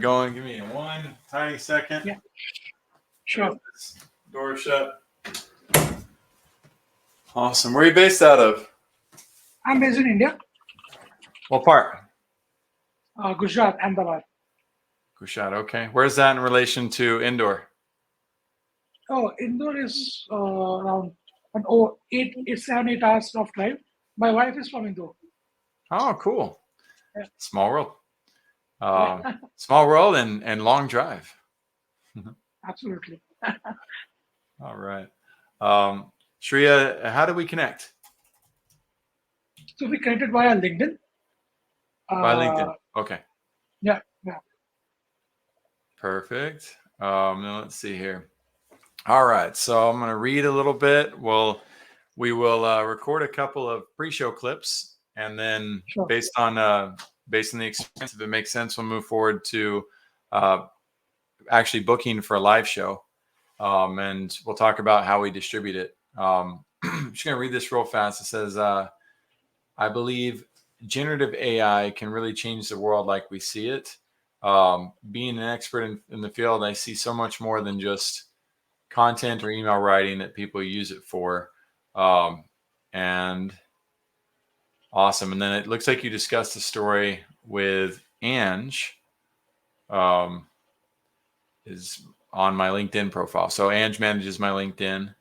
going. Give me one tiny second. Yeah, sure. Get this door shut. Awesome. Where are you based out of? I'm based in India, What part? Gujarat, Ahmedabad. Kushat. Okay. Where's that in relation to indoor? Oh, Indore is around 7, 8 hours of drive. My wife is from Indore. Oh, cool. Yeah, Small world. yeah, Small world and long drive. absolutely. All right. Shreya, how do we connect? So we connected via LinkedIn. By LinkedIn. Uh, Okay. yeah, yeah, Perfect. Now let's see here. All right. So I'm going to read a little bit. We will record a couple of pre-show clips, and then sure. based on the experience, if it makes sense, we'll move forward to uh, actually booking for a live show, and we'll talk about how we distribute it. I'm just going to read this real fast. It says, I believe generative AI can really change the world like we see it. Being an expert in the field, I see so much more than just content or email writing that people use it for. And awesome. And then it looks like you discussed the story with Ange, is on my LinkedIn profile. So Ange manages my LinkedIn.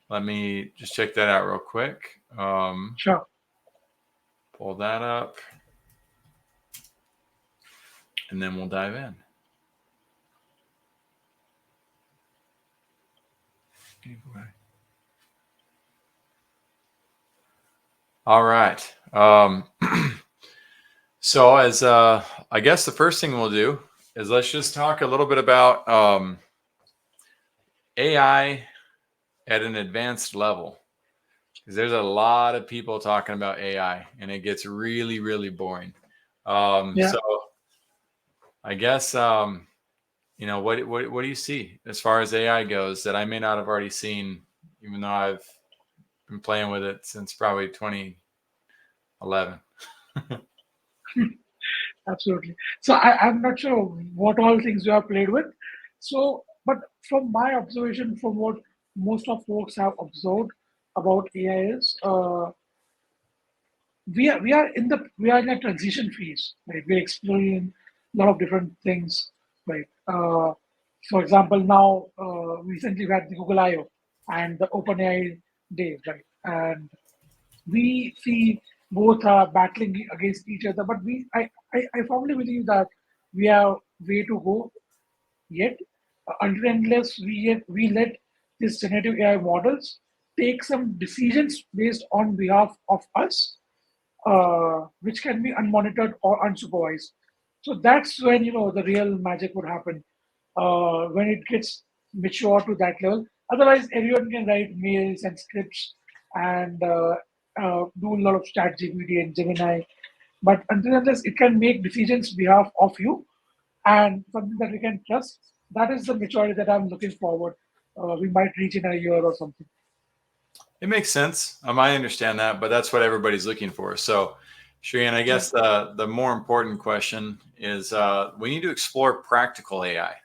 Let me just check that out real quick. Sure. Pull that up, and then we'll dive in. All right. So as I guess the first thing we'll do is let's just talk a little bit about AI at an advanced level, because there's a lot of people talking about AI, and it gets really, really boring. Yeah. So I guess what do you see as far as AI goes that I may not have already seen, even though I've been playing with it since probably 2011. Absolutely. So I'm not sure what all things you have played with. So, but from my observation, from what most of folks have observed about AI is, we are in a transition phase, right? We're exploring a lot of different things, right? For example, now recently we had the Google I/O and the OpenAI Day, right? And we see both are battling against each other, but I firmly believe that we have way to go yet, until and unless we let these generative AI models take some decisions based on behalf of us, which can be unmonitored or unsupervised. So that's when the real magic would happen, when it gets mature to that level. Otherwise, everyone can write mails and scripts and do a lot of chat GPT and Gemini. But until and unless it can make decisions behalf of you and something that we can trust, that is the maturity that I'm looking forward. We might reach in a year or something. It makes sense. I understand that, but that's what everybody's looking for. So, Shreyan, I Yeah. guess the more important question is we need to explore practical AI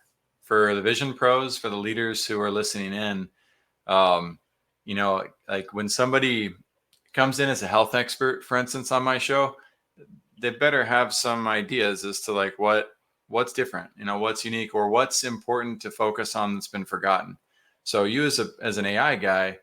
for the vision pros, for the leaders who are listening in. Um, like when somebody comes in as a health expert, for instance, on my show, they better have some ideas as to like what's different, what's unique, or what's important to focus on that's been forgotten. So you as an AI guy,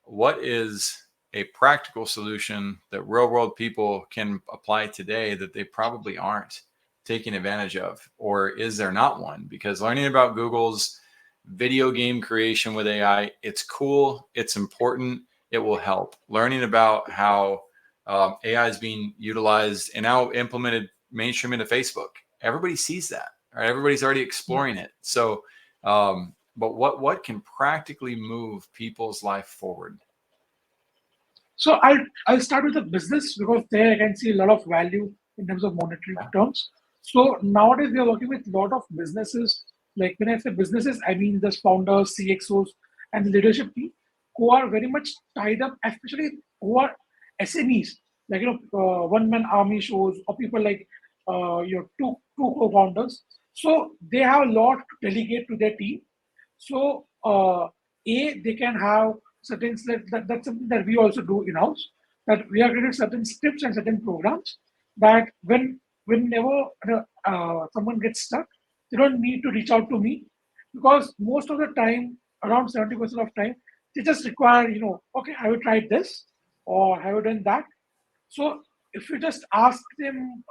what is a practical solution that real world people can apply today that they probably aren't taking advantage of? Or is there not one? Because learning about Google's video game creation with AI, it's cool, it's important, it will help. Learning about how AI is being utilized and now implemented mainstream into Facebook, everybody sees that, right? Everybody's already exploring it. So, but what can practically move people's life forward? So I'll start with the business because there I can see a lot of value in terms of monetary terms. So nowadays we are working with a lot of businesses. Like when I say businesses, I mean the founders, CXOs, and the leadership team who are very much tied up, especially who are SMEs, like one man army shows, or people like your two co-founders. So they have a lot to delegate to their team. So they can have certain that's something that we also do in house. That we have created certain scripts and certain programs that whenever someone gets stuck, they don't need to reach out to me, because most of the time, around 70% of time, they just require, okay, have you tried this or have you done that? So if you just ask them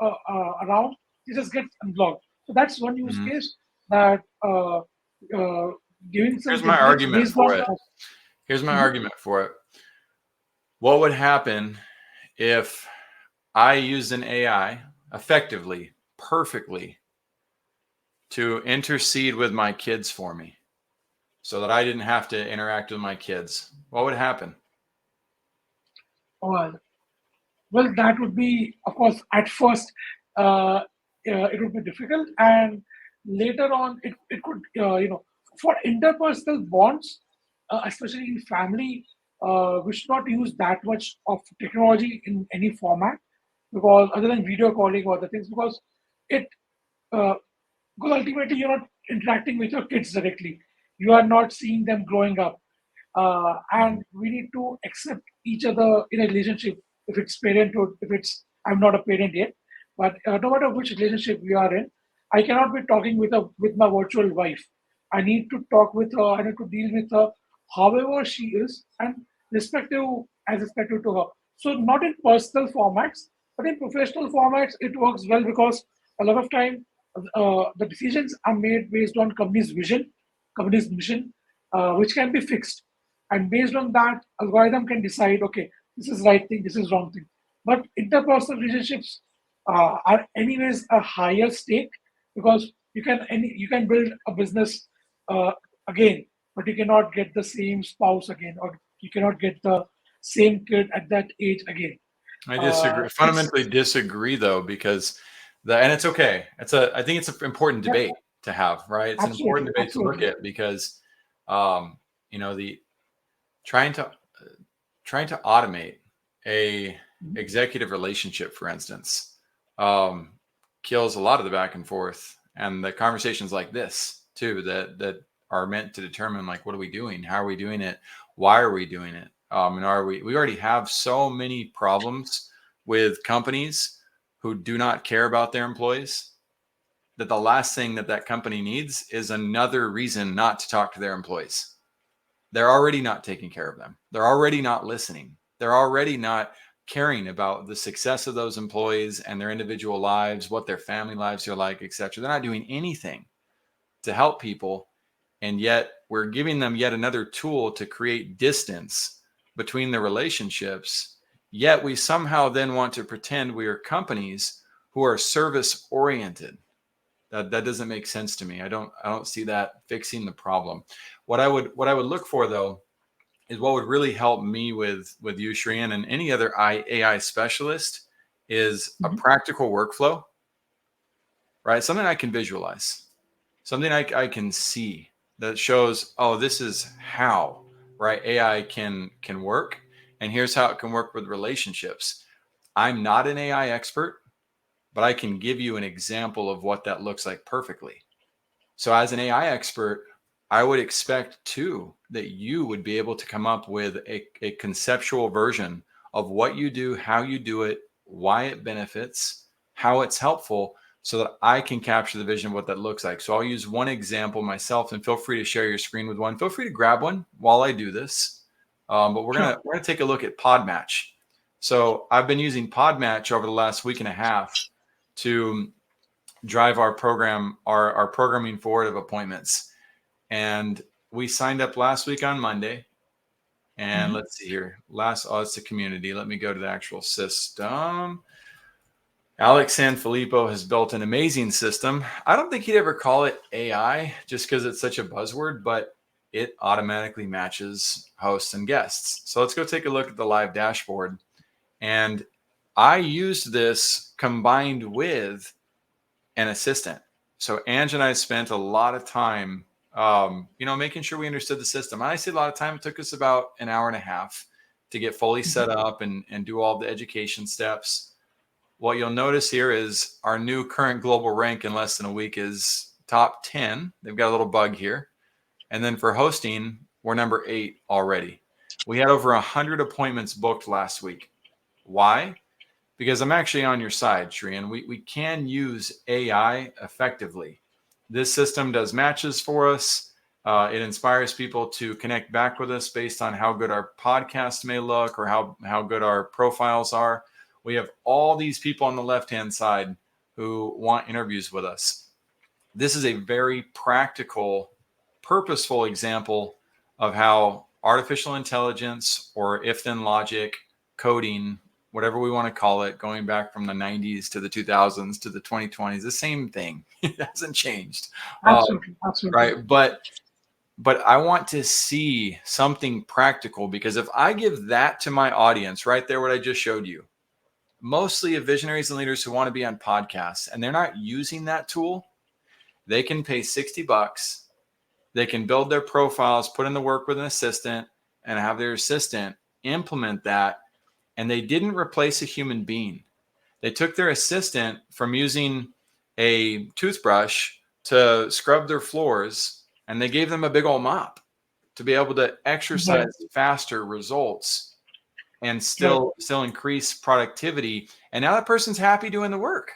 around, they just get unblocked. So that's one use Mhm. case, that uh, giving some Here's my templates argument based for on. it. Here's my Mhm. argument for it. What would happen if I used an AI effectively, perfectly, to intercede with my kids for me so that I didn't have to interact with my kids? What would happen? Well, that would be, of course, at first, it would be difficult, and later on, it could, for interpersonal bonds, especially in family, we should not use that much of technology in any format, because other than video calling or other things, because it uh, because ultimately you're not interacting with your kids directly. You are not seeing them growing up, Mhm. and we need to accept each other in a relationship. If it's parenthood, if it's I'm not a parent yet, but no matter which relationship we are in, I cannot be talking with my virtual wife. I need to talk with her. I need to deal with her, however she is, and respective as respective to her. So not in personal formats, but in professional formats, it works well, because a lot of time the decisions are made based on company's vision, company's mission, which can be fixed. And based on that, algorithm can decide, okay, this is right thing, this is wrong thing. But interpersonal relationships are anyways a higher stake, because you can build a business uh, again, but you cannot get the same spouse again, or you cannot get the same kid at that age again. I disagree. It's Fundamentally disagree, though, because and it's okay. I think it's an important Yeah, debate to have, right? It's an important absolutely, debate to look absolutely. at because, um, the trying to trying to automate a Mhm. executive relationship, for instance, um, kills a lot of the back and forth and the conversations like this too that are meant to determine, like, what are we doing, how are we doing it, why are we doing it, and are we already have so many problems with companies who do not care about their employees, that the last thing that company needs is another reason not to talk to their employees. They're already not taking care of them. They're already not listening. They're already not caring about the success of those employees and their individual lives, what their family lives are like, etc. They're not doing anything to help people. And yet we're giving them yet another tool to create distance between the relationships. Yet we somehow then want to pretend we are companies who are service oriented. That doesn't make sense to me. I don't see that fixing the problem. What I would look for, though, is what would really help me with you, Shreyan, and any other AI specialist, is a Mhm. practical workflow, right? Something I can visualize, something I can see that shows, oh, this is how, right, AI can work, and here's how it can work with relationships. I'm not an AI expert, but I can give you an example of what that looks like perfectly. So as an AI expert, I would expect too that you would be able to come up with a conceptual version of what you do, how you do it, why it benefits, how it's helpful, so that I can capture the vision of what that looks like. So I'll use one example myself, and feel free to share your screen with one. Feel free to grab one while I do this. But we're Sure. gonna we're gonna take a look at Podmatch. So I've been using Podmatch over the last week and a half to drive our programming forward of appointments. And we signed up last week on Monday. And Mhm. let's see here. It's the community. Let me go to the actual system. Alex Sanfilippo has built an amazing system. I don't think he'd ever call it AI just because it's such a buzzword, but it automatically matches hosts and guests. So let's go take a look at the live dashboard. And I used this combined with an assistant. So Ange and I spent a lot of time, making sure we understood the system. And I say a lot of time. It took us about an hour and a half to get fully set Mhm. up and do all the education steps. What you'll notice here is our new current global rank in less than a week is top 10. They've got a little bug here. And then for hosting, we're number 8 already. We had over 100 appointments booked last week. Why? Because I'm actually on your side, Shriyan. We can use AI effectively. This system does matches for us. It inspires people to connect back with us based on how good our podcast may look or how good our profiles are. We have all these people on the left-hand side who want interviews with us. This is a very practical, purposeful example of how artificial intelligence or if-then logic, coding, whatever we want to call it, going back from the 90s to the 2000s to the 2020s, the same thing. It hasn't changed. Absolutely. Right. But I want to see something practical, because if I give that to my audience right there, what I just showed you, mostly of visionaries and leaders who want to be on podcasts, and they're not using that tool, they can pay $60. They can build their profiles, put in the work with an assistant, and have their assistant implement that. And they didn't replace a human being. They took their assistant from using a toothbrush to scrub their floors, and they gave them a big old mop to be able to exercise faster results and still increase productivity. And now that person's happy doing the work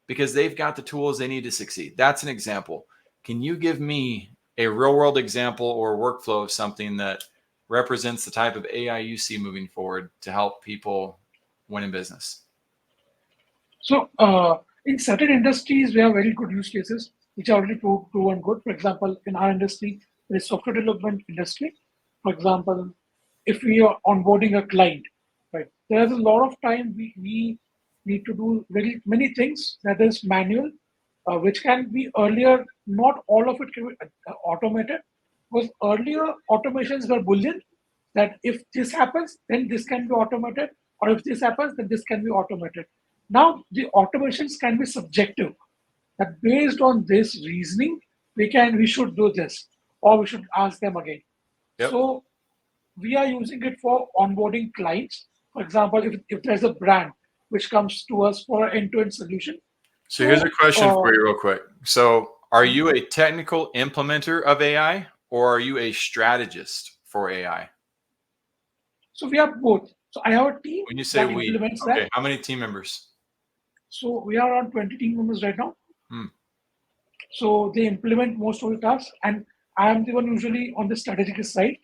because they've got the tools they need to succeed. That's an example. Can you give me a real world example or workflow of something that represents the type of AI you see moving forward to help people win in business? So in certain industries, we have very good use cases which are already proven good. For example, in our industry, the software development industry, for example, if we are onboarding a client, right, there's a lot of time we need to do very many things that is manual, which can be earlier, not all of it can be automated, because earlier automations were Boolean, that if this happens, then this can be automated, or if this happens, then this can be automated. Now the automations can be subjective, that based on this reasoning, we should do this, or we should ask them again. Yep. So we are using it for onboarding clients. For example, if there's a brand which comes to us for an end-to-end solution. So here's a question for you real quick. So are you a technical implementer of AI, or are you a strategist for AI? So we have both. So I have a team When you say that implements that. how many team members? So we are around 20 team members right now. So they implement most of the tasks, and I am the one usually on the strategic side.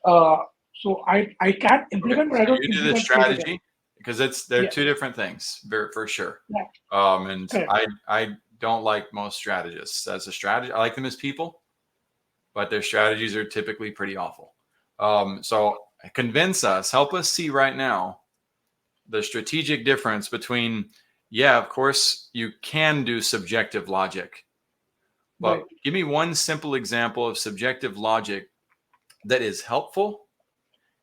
So I can implement, but I don't you do the implement strategy, because they're two different things, for sure. Yeah. And Correct. I don't like most strategists as a strategist. I like them as people, but their strategies are typically pretty awful. So convince us, help us see right now the strategic difference between, of course, you can do subjective logic, but give me one simple example of subjective logic that is helpful,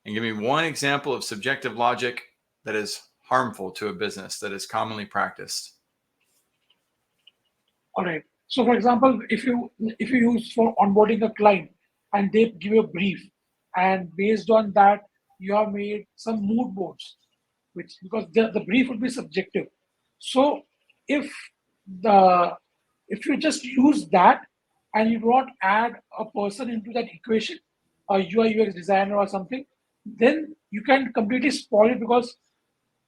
and give me one example of subjective logic that is harmful to a business that is commonly practiced. All right. So for example, if you use for onboarding a client and they give you a brief, and based on that you have made some mood boards, which, because the brief would be subjective. So if you just use that and you do not add a person into that equation, a UI UX designer or something, then you can completely spoil it, because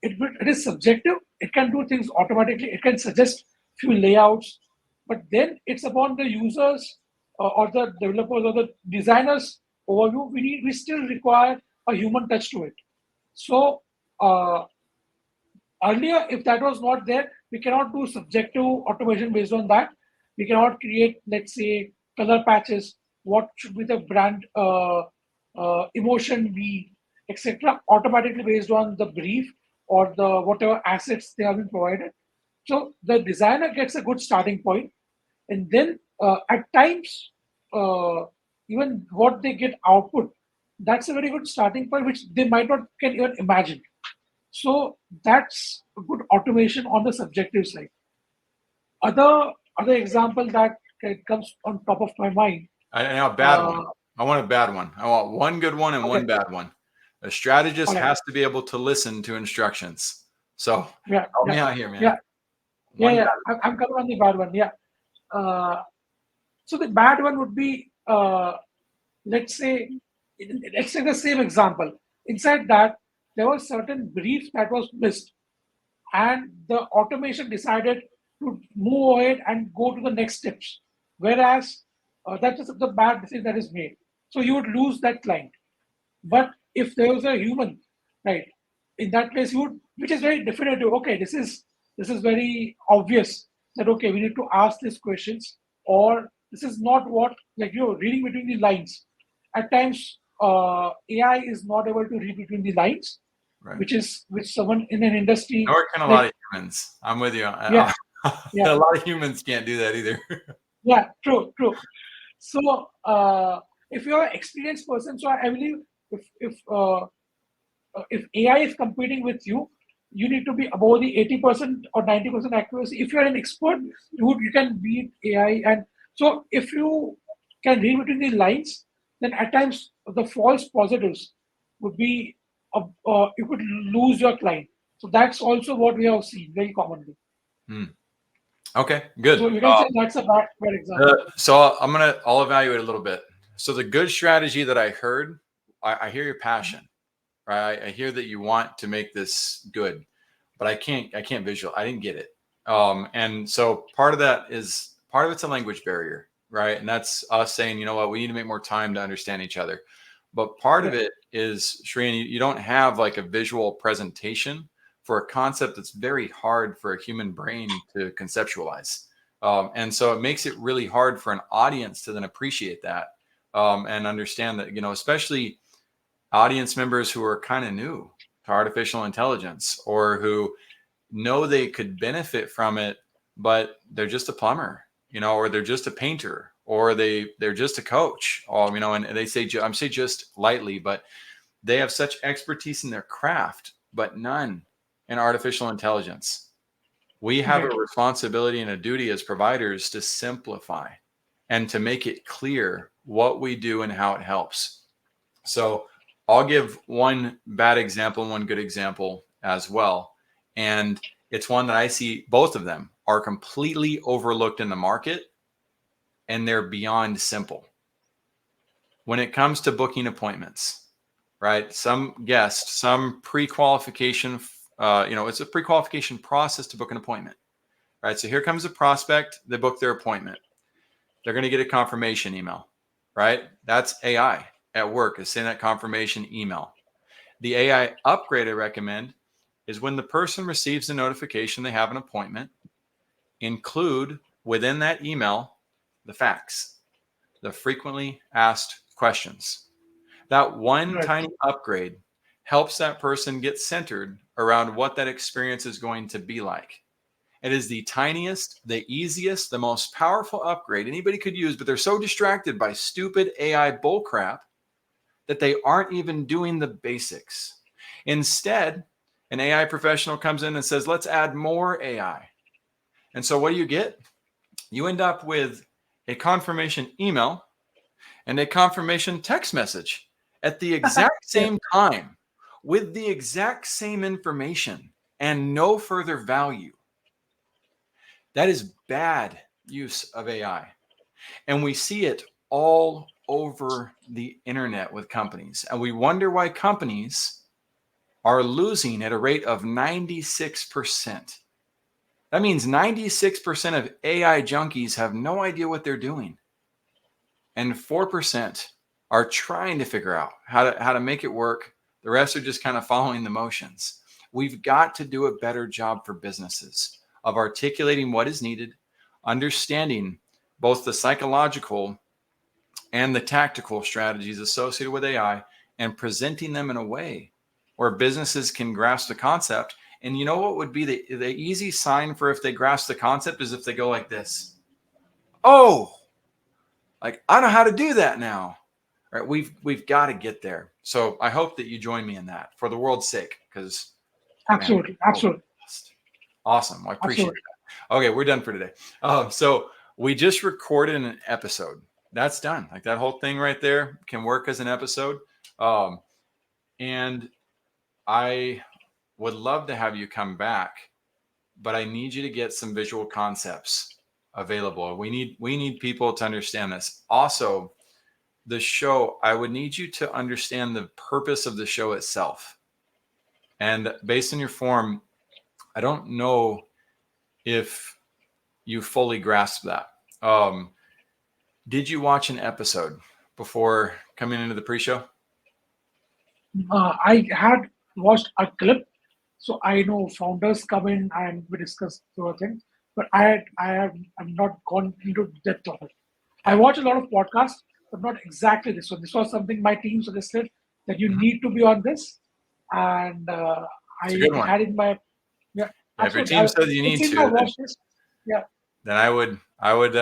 it is subjective. It can do things automatically. It can suggest few layouts, but then it's upon the users or the developers or the designers overview. We still require a human touch to it. So earlier, if that was not there, we cannot do subjective automation based on that. We cannot create, let's say, color patches. What should be the brand emotion be, etc. automatically based on the brief or the whatever assets they have been provided. So the designer gets a good starting point, and then at times, even what they get output, that's a very good starting point, which they might not can even imagine. So that's a good automation on the subjective side. Other example that comes on top of my mind. I know a bad one. I want a bad one. I want one good one and one bad one. A strategist has to be able to listen to instructions. So help me out here, man. I'm coming on the bad one. So the bad one would be, let's say, let's take the same example. Inside that, there was certain brief that was missed, and the automation decided to move ahead and go to the next steps. Whereas that is the bad decision that is made. So you would lose that client. But if there was a human, right, in that case, you would, which is very definitive. Okay, this is very obvious that okay, we need to ask these questions, or this is not what, like, reading between the lines. At times, AI is not able to read between the lines, Right. which someone in an industry, Nor can a lot like, of humans. I'm with you. yeah, A yeah, lot of humans can't do that either. yeah, true, true. So if you're an experienced person, so I believe if AI is competing with you, you need to be above the 80% or 90% accuracy. If you're an expert, you can beat AI. And so if you can read between the lines, then at times the false positives would be, you could lose your client. So that's also what we have seen very commonly. Hmm. Okay, So good. you can say that's a bad example. So I'll evaluate a little bit. So the good strategy that I heard, I hear your passion, right? I hear that you want to make this good, but I can't visual. I didn't get it. And so part of it's a language barrier, right? And that's us saying, you know what, we need to make more time to understand each other. But part of Yeah, it is, Shreen, you don't have like a visual presentation for a concept that's very hard for a human brain to conceptualize. And so it makes it really hard for an audience to then appreciate that, and understand that, especially audience members who are kind of new to artificial intelligence, or who know they could benefit from it, but they're just a plumber, or they're just a painter, or they're just a coach, and they say, I'm saying just lightly, but they have such expertise in their craft, but none in artificial intelligence. We have a right. responsibility and a duty as providers to simplify and to make it clear what we do and how it helps. So I'll give one bad example and one good example as well. And it's one that I see both of them are completely overlooked in the market, and they're beyond simple. When it comes to booking appointments, right? Some pre-qualification, it's a pre-qualification process to book an appointment, right? So here comes a prospect, they book their appointment. They're going to get a confirmation email, right? That's AI at work, is sending that confirmation email. The AI upgrade I recommend is when the person receives the notification they have an appointment, include within that email the facts, the frequently asked questions. That one Right. tiny upgrade helps that person get centered around what that experience is going to be like. It is the tiniest, the easiest, the most powerful upgrade anybody could use, but they're so distracted by stupid AI bullcrap that they aren't even doing the basics. Instead, an AI professional comes in and says, let's add more AI. And so what do you get? You end up with a confirmation email and a confirmation text message at the exact Yeah, same time with the exact same information and no further value. That is bad use of AI. And we see it all over the internet with companies. And we wonder why companies are losing at a rate of 96%. That means 96% of AI junkies have no idea what they're doing. And 4% are trying to figure out how to make it work. The rest are just kind of following the motions. We've got to do a better job for businesses of articulating what is needed, understanding both the psychological and the tactical strategies associated with AI, and presenting them in a way where businesses can grasp the concept. And you know what would be the easy sign for if they grasp the concept is if they go like this. Oh, like I know how to do that now. Right? We've got to get there. So I hope that you join me in that for the world's sake, because man, absolutely, absolutely, awesome. I appreciate absolutely. that. Okay, we're done for today. So we just recorded an episode. That's done. Like that whole thing right there can work as an episode. And I would love to have you come back, but I need you to get some visual concepts. available. We need people to understand this. Also, the show, I would need you to understand the purpose of the show itself. And based on your form, I don't know if you fully grasp that. Did you watch an episode before coming into the pre-show? I had watched a clip, so I know founders come in and we discuss those things, but I'm not gone into depth of it. I watch a lot of podcasts, but not exactly this one. This was something my team suggested that you need to be on this, and It's a I good one. had in my yeah. Yeah, if your Absolutely. team says you need It's in to, my watch list. Yeah. then I would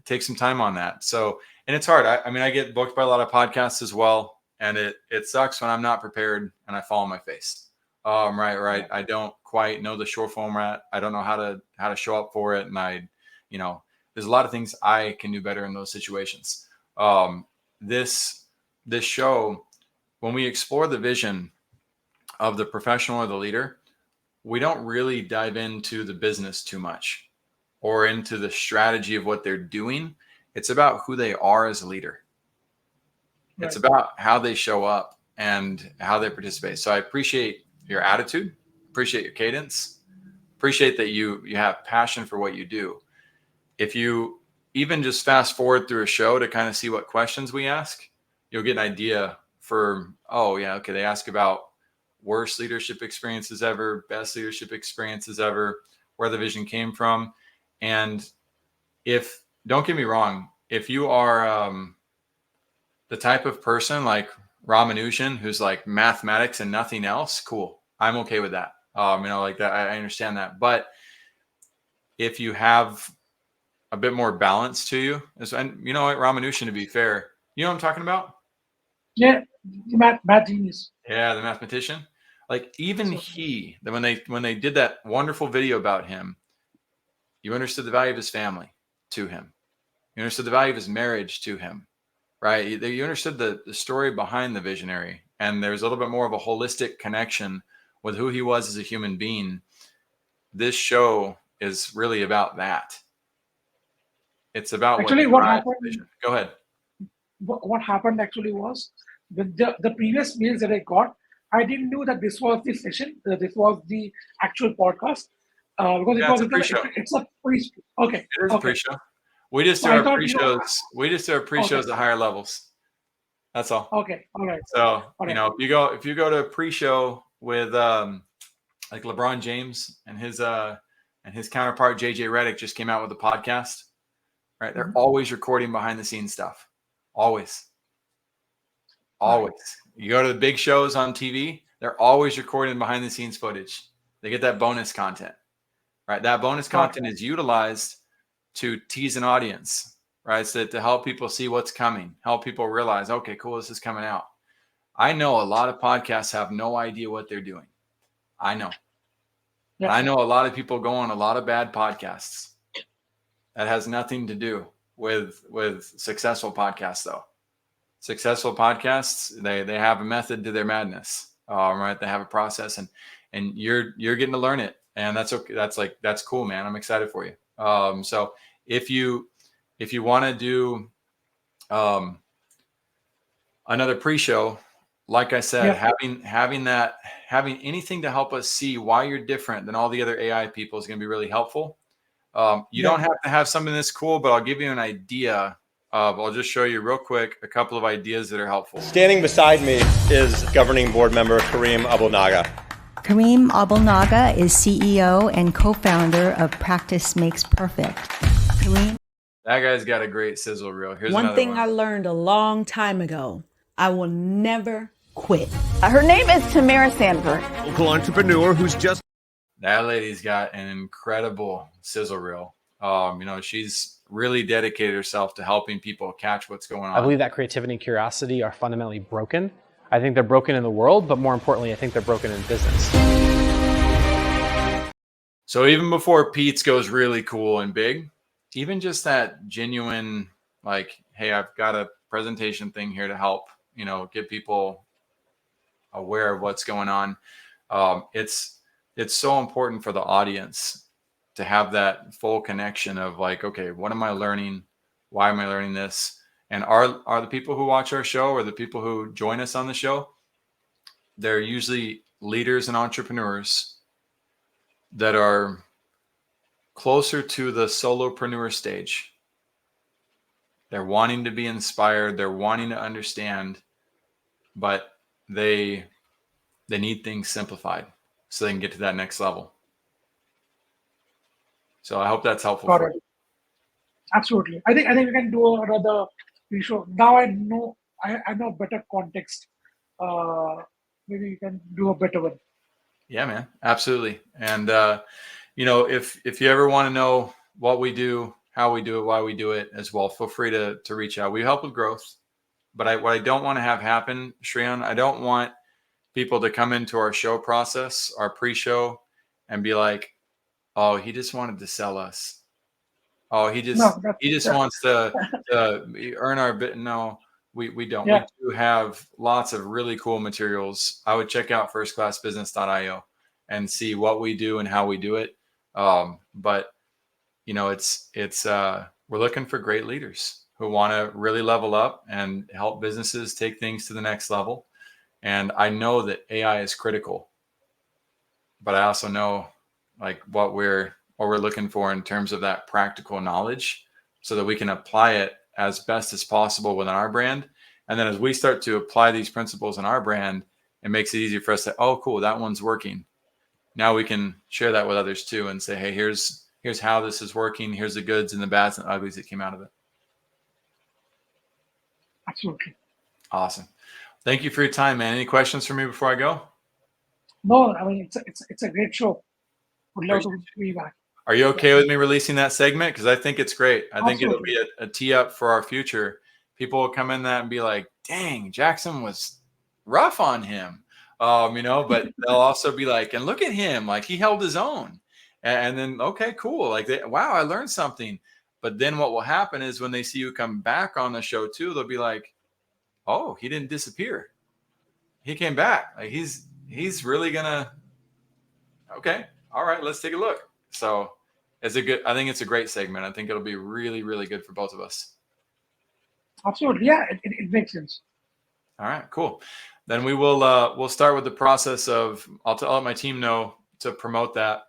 take some time on that. So, and it's hard. I mean, I get booked by a lot of podcasts as well, and it sucks when I'm not prepared and I fall on my face. Right. I don't quite know the short format. I don't know how to show up for it, and there's a lot of things I can do better in those situations. This show, when we explore the vision of the professional or the leader, we don't really dive into the business too much or into the strategy of what they're doing. It's about who they are as a leader. Right. It's about how they show up and how they participate. So I appreciate your attitude, appreciate your cadence, appreciate that you have passion for what you do. If you even just fast forward through a show to kind of see what questions we ask, you'll get an idea for, oh yeah, okay, they ask about worst leadership experiences ever, best leadership experiences ever, where the vision came from. And don't get me wrong, if you are the type of person like Ramanujan, who's like mathematics and nothing else, cool. I'm okay with that. Like that, I understand that. But if you have a bit more balance to you, and you know what, Ramanujan, to be fair, you know what I'm talking about? Yeah. Math genius. Yeah, the mathematician. Like even when they did that wonderful video about him, you understood the value of his family to him. You understood the value of his marriage to him, right? You understood the story behind the visionary, and there's a little bit more of a holistic connection with who he was as a human being. This show is really about that. It's about actually what what happened. Vision. Go ahead. What happened actually was the previous mails that I got, I didn't know that this was the session, this was the actual podcast, because Yeah, it's a pre-show. it's a pre. Okay. It is a pre-show. We just So do I our thought, pre-shows. We just do our pre-shows at higher levels. That's all. Okay. All right. So All right. if you go to a pre-show with like LeBron James and his counterpart JJ Redick just came out with a podcast, right? They're always recording behind the scenes stuff. Always. You go to the big shows on TV, they're always recording behind the scenes footage. They get that bonus content, right? That bonus content is utilized to tease an audience, right? So to help people see what's coming, help people realize, okay, cool, this is coming out. I know a lot of podcasts have no idea what they're doing. I know. Yeah. I know a lot of people go on a lot of bad podcasts. That has nothing to do with successful podcasts, though. Successful podcasts, they have a method to their madness, right? They have a process, and you're getting to learn it, and that's okay. That's cool, man. I'm excited for you. So if you want to do another pre-show, like I said, having anything to help us see why you're different than all the other AI people is going to be really helpful. You don't have to have something this cool, but I'll give you an idea. I'll just show you real quick a couple of ideas that are helpful. Standing beside me is governing board member Kareem Abulnaga. Kareem Abulnaga is CEO and co-founder of Practice Makes Perfect. Kareem. That guy's got a great sizzle reel. Here's one thing I learned a long time ago. I will never quit. Her name is Tamara Sanford. Local entrepreneur who's just... That lady's got an incredible sizzle reel. She's really dedicated herself to helping people catch what's going on. I believe that creativity and curiosity are fundamentally broken. I think they're broken in the world, but more importantly, I think they're broken in business. So even before Pete's goes really cool and big, even just that genuine, like, hey, I've got a presentation thing here to help, get people aware of what's going on. It's so important for the audience to have that full connection of like, okay, what am I learning? Why am I learning this? And are the people who watch our show or the people who join us on the show, they're usually leaders and entrepreneurs that are closer to the solopreneur stage. They're wanting to be inspired. They're wanting to understand, but they need things simplified so they can get to that next level. So I hope that's helpful Got for it. you. Absolutely. I think we can do another show. Now I know better context. Maybe we can do a better one. Yeah, man, absolutely. And if you ever want to know what we do, how we do it, why we do it as well, feel free to reach out. We help with growth, but what I don't want to have happen, Shreyan, I don't want people to come into our show process, our pre-show, and be like, "Oh, he just wanted to sell us. Oh, he just wants to earn our bit." No, we don't. Yeah. We do have lots of really cool materials. I would check out firstclassbusiness.io and see what we do and how we do it. But we're looking for great leaders who want to really level up and help businesses take things to the next level. And I know that AI is critical, but I also know like what we're looking for in terms of that practical knowledge so that we can apply it as best as possible within our brand. And then as we start to apply these principles in our brand, it makes it easier for us to, oh, cool, that one's working. Now we can share that with others too and say, hey, here's how this is working. Here's the goods and the bads and the uglies that came out of it. Absolutely. Awesome. Thank you for your time, man. Any questions for me before I go? No, I mean it's a great show. Would love to be back. Are you okay with me releasing that segment? Because I think it's great. I think it'll be a tee up for our future. People will come in that and be like, dang, Jackson was rough on him. But they'll also be like, and look at him, like he held his own. And then, okay, cool. Like, wow, I learned something. But then what will happen is when they see you come back on the show too, they'll be like, oh, he didn't disappear. He came back. Like he's really gonna, okay, all right, let's take a look. So I think it's a great segment. I think it'll be really, really good for both of us. Absolutely. Yeah, it makes sense. All right, cool. Then we'll start with the process of, I'll let my team know to promote that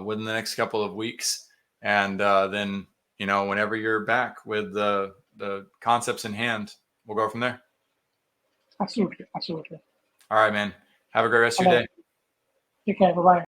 within the next couple of weeks. And then, whenever you're back with the concepts in hand, we'll go from there. Absolutely. Absolutely. All right, man. Have a great rest of your day. Take care. Bye-bye.